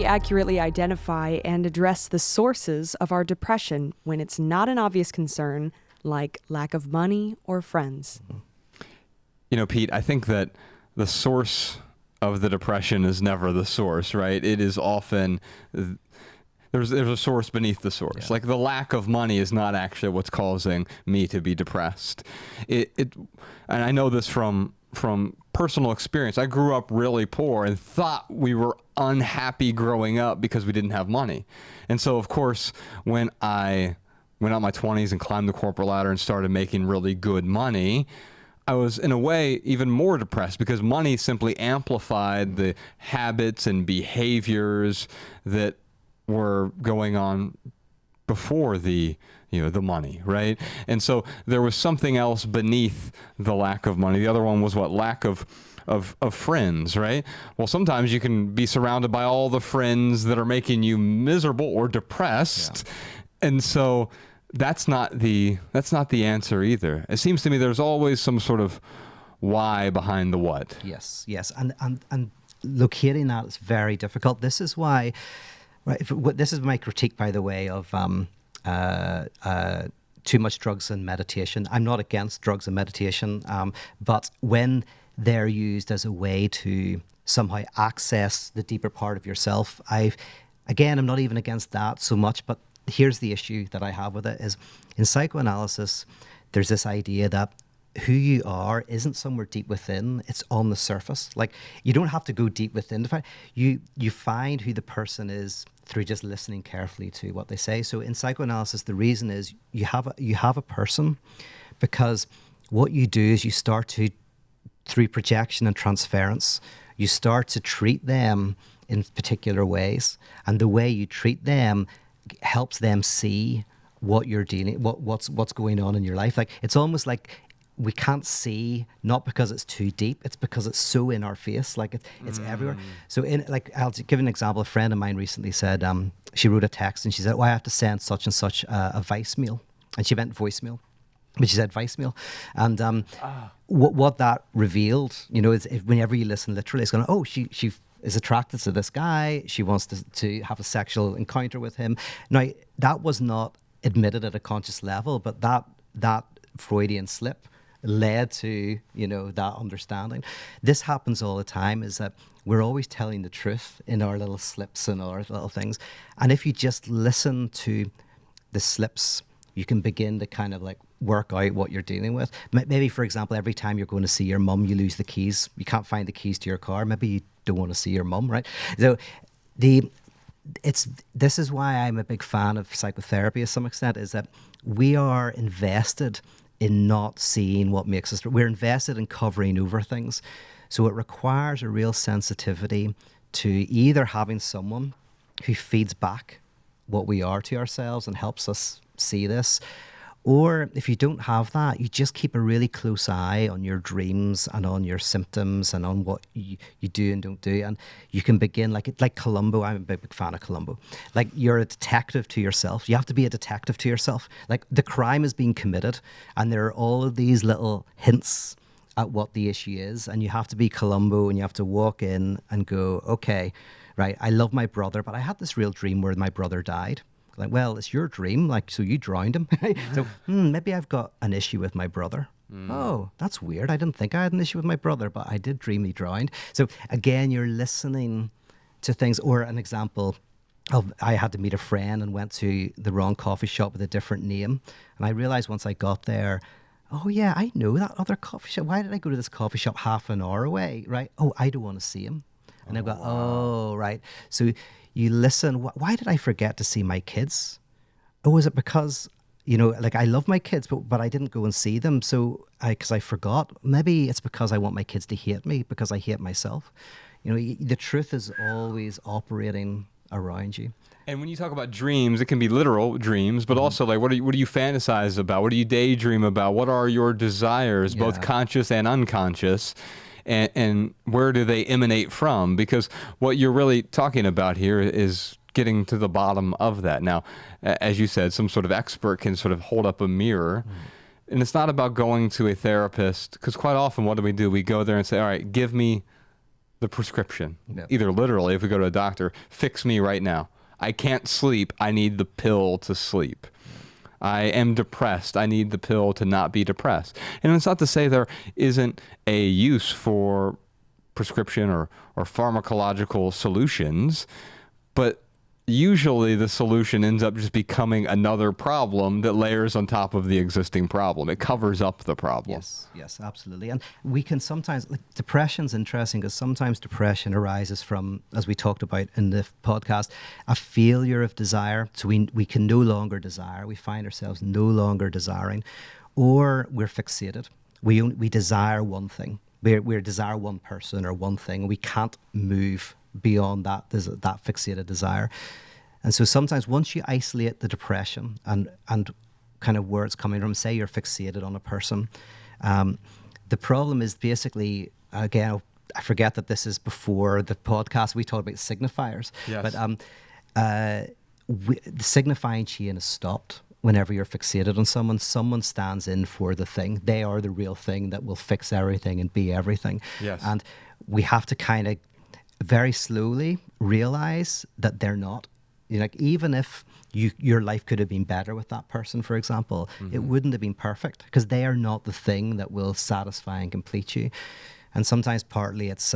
we accurately identify and address the sources of our depression when it's not an obvious concern, like lack of money or friends? You know, Pete, I think that the source of the depression is never the source, right? It is often, there's a source beneath the source. Yeah. Like the lack of money is not actually what's causing me to be depressed. And I know this from personal experience. I grew up really poor and thought we were unhappy growing up because we didn't have money. And so, of course, when I went out in my 20s and climbed the corporate ladder and started making really good money, I was, in a way, even more depressed because money simply amplified the habits and behaviors that were going on before the money, right? And so there was something else beneath the lack of money. The other one was what? Lack of friends, right? Well, sometimes you can be surrounded by all the friends that are making you miserable or depressed. Yeah. And so that's not the answer either. It seems to me there's always some sort of why behind the what. Yes. And locating that is very difficult. This is why, right, this is my critique, by the way, of too much drugs and meditation. I'm not against drugs and meditation, but when they're used as a way to somehow access the deeper part of yourself, I'm not even against that so much, but here's the issue that I have with it is in psychoanalysis, there's this idea that who you are isn't somewhere deep within, it's on the surface. Like, you don't have to go deep within to find, you find who the person is through just listening carefully to what they say. So in psychoanalysis, the reason is you have a person, because what you do is you start to, through projection and transference, you start to treat them in particular ways, and the way you treat them helps them see what you're dealing, what's going on in your life. Like, it's almost like we can't see, not because it's too deep, it's because it's so in our face, like it's everywhere. So I'll give an example. A friend of mine recently said, she wrote a text and she said, I have to send such and such a voicemail. And she meant voicemail, but she said voicemail. And what that revealed, is whenever you listen literally, it's going, she is attracted to this guy. She wants to have a sexual encounter with him. Now, that was not admitted at a conscious level, but that Freudian slip led to, that understanding. This happens all the time, is that we're always telling the truth in our little slips and our little things. And if you just listen to the slips, you can begin to kind of like work out what you're dealing with. Maybe, for example, every time you're going to see your mum, you lose the keys. You can't find the keys to your car. Maybe you don't want to see your mum, right? So this is why I'm a big fan of psychotherapy to some extent, is that we are invested in not seeing what makes us. We're invested in covering over things. So it requires a real sensitivity to either having someone who feeds back what we are to ourselves and helps us see this, or if you don't have that, you just keep a really close eye on your dreams and on your symptoms and on what you do and don't do. And you can begin like Columbo. I'm a big fan of Columbo. Like, you're a detective to yourself. You have to be a detective to yourself. Like, the crime is being committed and there are all of these little hints at what the issue is. And you have to be Columbo and you have to walk in and go, okay, right, I love my brother, but I had this real dream where my brother died. Like, well, it's your dream, like, so you drowned him. So maybe I've got an issue with my brother. Oh, that's weird. I didn't think I had an issue with my brother, but I did dream he drowned. So again, you're listening to things. Or an example of, I had to meet a friend and went to the wrong coffee shop with a different name. And I realized once I got there, oh yeah, I know that other coffee shop. Why did I go to this coffee shop half an hour away, right? Oh, I don't want to see him. And I've got, right. So you listen. Why did I forget to see my kids? Oh, is it because, like, I love my kids, but I didn't go and see them. So because I forgot. Maybe it's because I want my kids to hate me because I hate myself. The truth is always operating around you. And when you talk about dreams, it can be literal dreams, but also, like, what do you fantasize about? What do you daydream about? What are your desires, both conscious and unconscious? And where do they emanate from? Because what you're really talking about here is getting to the bottom of that. Now, as you said, some sort of expert can sort of hold up a mirror. And it's not about going to a therapist, because quite often what do? We go there and say, all right, give me the prescription. Yep. Either literally, if we go to a doctor, fix me right now. I can't sleep. I need the pill to sleep. I am depressed. I need the pill to not be depressed. And it's not to say there isn't a use for prescription or pharmacological solutions, but usually the solution ends up just becoming another problem that layers on top of the existing problem. It covers up the problem. Yes, absolutely. And we can sometimes, like, depression's interesting because sometimes depression arises from, as we talked about in the podcast, a failure of desire. So we can no longer desire. We find ourselves no longer desiring, or we're fixated. We desire one thing. We desire one person or one thing. We can't move beyond that fixated desire. And so sometimes once you isolate the depression and kind of where it's coming from, say you're fixated on a person, the problem is basically, again, I forget that this is before the podcast, we talked about signifiers. Yes. But the signifying chain is stopped. Whenever you're fixated on someone stands in for the thing. They are the real thing that will fix everything and be everything. Yes. And we have to kind of very slowly realize that they're not. You know, like, even if your life could have been better with that person, for example, it wouldn't have been perfect because they are not the thing that will satisfy and complete you. And sometimes partly it's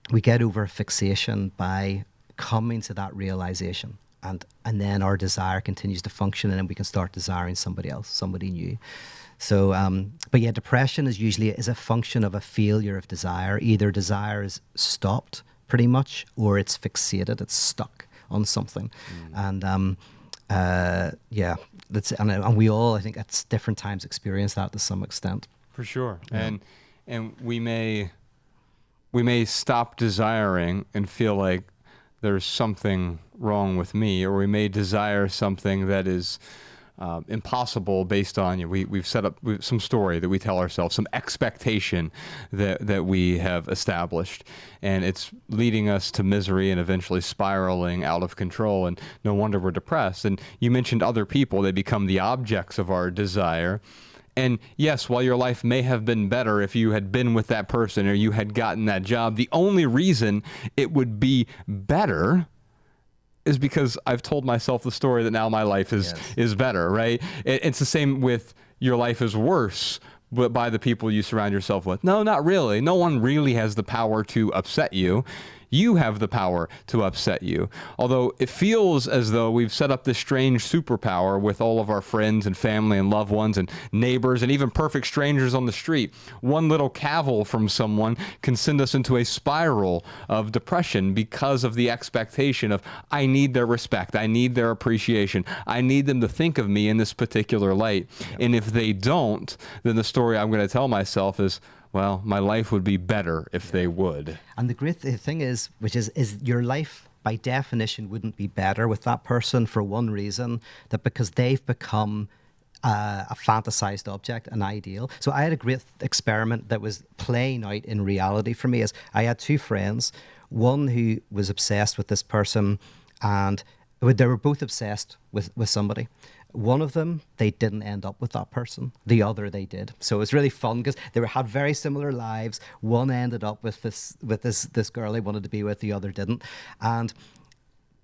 we get over a fixation by coming to that realization. And then our desire continues to function, and then we can start desiring somebody else, somebody new. So, but yeah, depression is usually a function of a failure of desire. Either desire is stopped pretty much, or it's fixated, it's stuck on something. And yeah, and we all, I think, at different times experience that to some extent. For sure. Yeah. And we may stop desiring and feel like there's something wrong with me, or we may desire something that is impossible based on, we've set up some story that we tell ourselves, some expectation that we have established, and it's leading us to misery and eventually spiraling out of control, and no wonder we're depressed. And you mentioned other people, they become the objects of our desire. And yes, while your life may have been better if you had been with that person or you had gotten that job, the only reason it would be better is because I've told myself the story that now my life is better, right? It's the same with your life is worse but by the people you surround yourself with. No, not really. No one really has the power to upset you. You have the power to upset you. Although it feels as though we've set up this strange superpower with all of our friends and family and loved ones and neighbors and even perfect strangers on the street. One little cavil from someone can send us into a spiral of depression because of the expectation of, I need their respect, I need their appreciation, I need them to think of me in this particular light. Yep. And if they don't, then the story I'm going to tell myself is, well, my life would be better if they would. And the great thing is, which is your life by definition wouldn't be better with that person for one reason, that because they've become a fantasized object, an ideal. So I had a great experiment that was playing out in reality for me. Is I had two friends, one who was obsessed with this person, and they were both obsessed with somebody. One of them, they didn't end up with that person. The other, they did. So it was really fun because they had very similar lives. One ended up with this girl he wanted to be with. The other didn't. And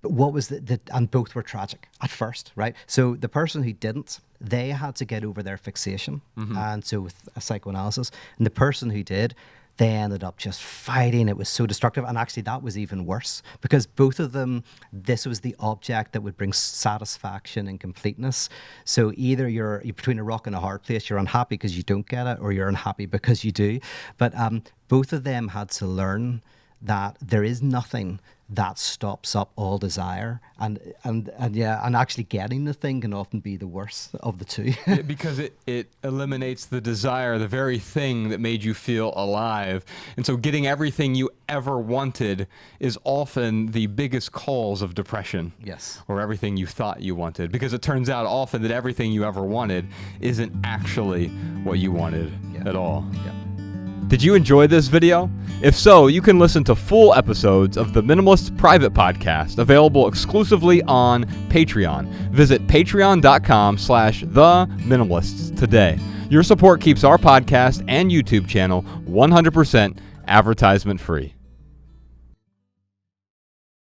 what was and both were tragic at first, right? So the person who didn't, they had to get over their fixation, and so with a psychoanalysis. And the person who did, they ended up just fighting. It was so destructive. And actually, that was even worse because both of them, this was the object that would bring satisfaction and completeness. So either you're between a rock and a hard place, you're unhappy because you don't get it, or you're unhappy because you do. But both of them had to learn that there is nothing that stops up all desire, and actually getting the thing can often be the worst of the two. Because it eliminates the desire, the very thing that made you feel alive. And so getting everything you ever wanted is often the biggest cause of depression. Yes. Or everything you thought you wanted, because it turns out often that everything you ever wanted isn't actually what you wanted at all. Yeah. Did you enjoy this video? If so, you can listen to full episodes of the Minimalists private podcast available exclusively on Patreon. Visit patreon.com/theminimalists today. Your support keeps our podcast and YouTube channel 100% advertisement free.